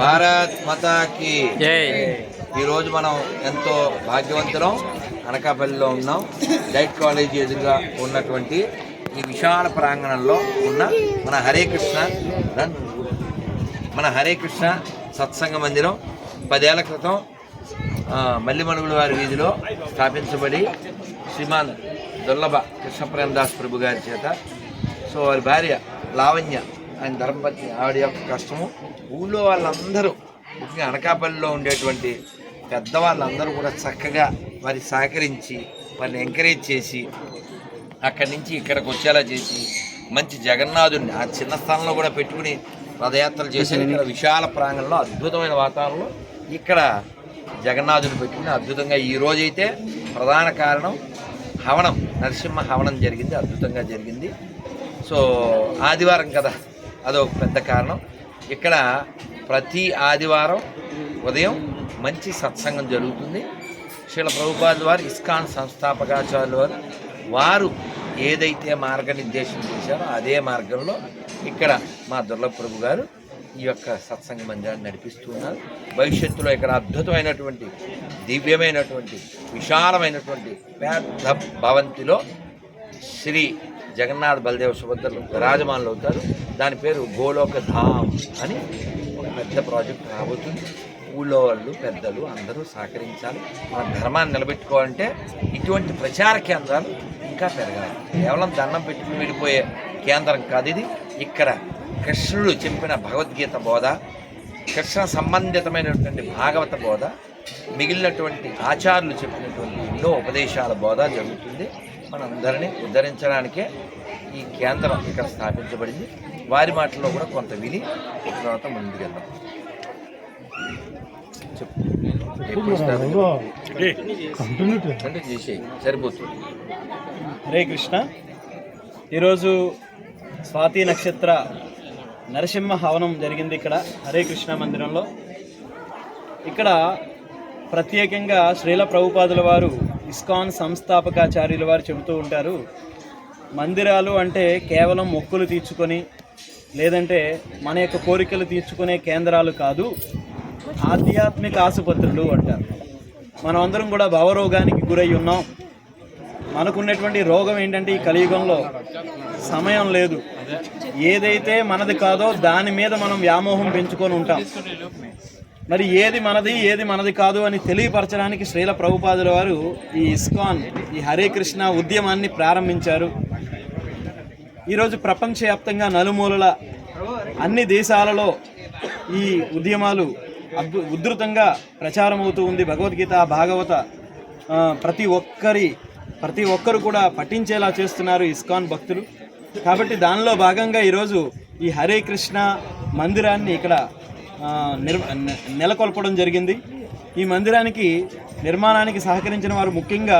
భారత్ మాతాకి ఈరోజు మనం ఎంతో భాగ్యవంతులం. అనకాపల్లిలో ఉన్నాం. డైట్ కాలేజీ ఎదురుగా ఉన్నటువంటి ఈ విశాల ప్రాంగణంలో ఉన్న మన హరే కృష్ణ సత్సంగ మందిరం 10 ఏళ్ల క్రితం మల్లిమణుగుల వారి వీధిలో స్థాపించబడి శ్రీమాన్ దుర్లభ కృష్ణప్రేమదాస్ ప్రభు గారి చేత, సో వారి భార్య లావణ్య, ఆయన ధర్మపత్ని, ఆవిడ యొక్క కష్టము, ఊళ్ళో వాళ్ళందరూ ముఖ్యంగా అనకాపల్లిలో ఉండేటువంటి పెద్దవాళ్ళందరూ కూడా చక్కగా వారి సహకరించి వారిని ఎంకరేజ్ చేసి అక్కడి నుంచి ఇక్కడికి వచ్చేలా చేసి మంచి జగన్నాథుడిని ఆ చిన్న స్థానంలో కూడా పెట్టుకుని రథయాత్రలు చేశారు. ఇక్కడ విశాల ప్రాంగణంలో అద్భుతమైన వాతావరణంలో ఇక్కడ జగన్నాథుని పెట్టుకుని అద్భుతంగా ఈరోజైతే ప్రధాన కారణం హవనం, నరసింహ హవనం జరిగింది, అద్భుతంగా జరిగింది. సో ఆదివారం కదా, అదొక పెద్ద కారణం. ఇక్కడ ప్రతి ఆదివారం ఉదయం మంచి సత్సంగం జరుగుతుంది. శ్రీల ప్రభుపాదుల వారు, ఇస్కాన్ సంస్థాపకాచార్యుల వారు ఏదైతే మార్గనిర్దేశం చేశారో అదే మార్గంలో ఇక్కడ మా దుర్లభ ప్రభు గారు ఈ యొక్క సత్సంగ మందిరాన్ని నడిపిస్తున్నారు. భవిష్యత్తులో ఇక్కడ అద్భుతమైనటువంటి, దివ్యమైనటువంటి, విశాలమైనటువంటి పెద్ద భవంతిలో శ్రీ జగన్నాథ్ బలదేవ సుభద్రలు విరాజమానులు అవుతారు. దాని పేరు గోలోక ధామ్ అని ఒక పెద్ద ప్రాజెక్ట్ రాబోతుంది. ఊళ్ళో వాళ్ళు, పెద్దలు అందరూ సహకరించాలి. మన ధర్మాన్ని నిలబెట్టుకోవాలంటే ఇటువంటి ప్రచార కేంద్రాలు ఇంకా పెరగాలి. కేవలం దండం పెట్టుకుని విడిపోయే కేంద్రం కాదు ఇది. ఇక్కడ కృష్ణుడు చెప్పిన భగవద్గీత బోధ, కృష్ణ సంబంధితమైనటువంటి భాగవత బోధ, మిగిలినటువంటి ఆచార్యులు చెప్పినటువంటి ఎన్నో ఉపదేశాల బోధ జరుగుతుంది. మనందరినీ ఉద్ధరించడానికే ఈ కేంద్రం ఇక్కడ స్థాపించబడింది. వారి మాటల్లో కూడా కొంత విని తర్వాత ముందుకెళ్దాం. సరిపోతుంది. హరే కృష్ణ. ఈరోజు స్వాతి నక్షత్ర నరసింహ హవనం జరిగింది ఇక్కడ హరే కృష్ణ మందిరంలో. ఇక్కడ ప్రత్యేకంగా శ్రీల ప్రభుపాదుల వారు, ఇస్కాన్ సంస్థాపకాచార్యుల వారు చెబుతూ ఉంటారు, మందిరాలు అంటే కేవలం మొక్కులు తీర్చుకొని లేదంటే మన యొక్క కోరికలు తీర్చుకునే కేంద్రాలు కాదు, ఆధ్యాత్మిక ఆసుపత్రులు అంటారు. మనం అందరం కూడా భవరోగానికి గురై ఉన్నాం. మనకున్నటువంటి రోగం ఏంటంటే ఈ కలియుగంలో సమయం లేదు. ఏదైతే మనది కాదో దాని మీద మనం వ్యామోహం పెంచుకొని ఉంటాం. మరి ఏది మనది కాదు అని తెలియపరచడానికి శ్రీల ప్రభుపాదుల వారు ఈ ఇస్కాన్, ఈ హరే కృష్ణ ఉద్యమాన్ని ప్రారంభించారు. ఈరోజు ప్రపంచవ్యాప్తంగా నలుమూలల అన్ని దేశాలలో ఈ ఉద్యమాలు ఉధృతంగా ప్రచారం అవుతూ ఉంది. భగవద్గీత, భాగవత ప్రతి ఒక్కరు కూడా పఠించేలా చేస్తున్నారు ఇస్కాన్ భక్తులు. కాబట్టి దానిలో భాగంగా ఈరోజు ఈ హరే కృష్ణ మందిరాన్ని ఇక్కడ నెలకొల్పడం జరిగింది. ఈ మందిరానికి నిర్మాణానికి సహకరించిన వారు ముఖ్యంగా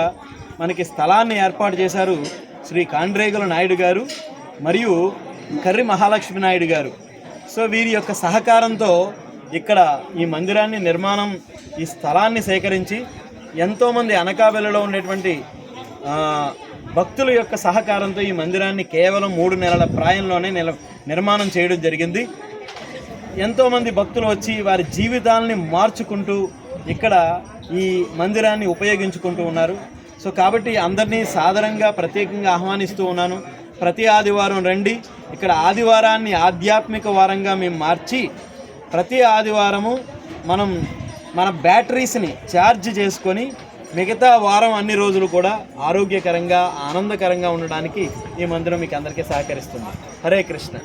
మనకి స్థలాన్ని ఏర్పాటు చేశారు శ్రీ కాండ్రేగుల నాయుడు గారు మరియు కర్రి మహాలక్ష్మి నాయుడు గారు. సో వీరి యొక్క సహకారంతో ఇక్కడ ఈ మందిరాన్ని నిర్మాణం, ఈ స్థలాన్ని సేకరించి ఎంతోమంది అనకాపల్లిలో ఉండేటువంటి భక్తుల యొక్క సహకారంతో ఈ మందిరాన్ని కేవలం 3 నెలల ప్రాయంలోనే నిర్మాణం చేయడం జరిగింది. ఎంతోమంది భక్తులు వచ్చి వారి జీవితాలని మార్చుకుంటూ ఇక్కడ ఈ మందిరాన్ని ఉపయోగించుకుంటూ ఉన్నారు. సో కాబట్టి అందరినీ సాదరంగా ప్రత్యేకంగా ఆహ్వానిస్తూ ఉన్నాను. ప్రతి ఆదివారం రండి. ఇక్కడ ఆదివారాన్ని ఆధ్యాత్మిక వారంగా మేము మార్చి ప్రతి ఆదివారము మనం మన బ్యాటరీస్ని ఛార్జ్ చేసుకొని మిగతా వారం అన్ని రోజులు కూడా ఆరోగ్యకరంగా, ఆనందకరంగా ఉండడానికి ఈ మందిరం మీకు అందరికీ సహకరిస్తుంది. హరే కృష్ణ.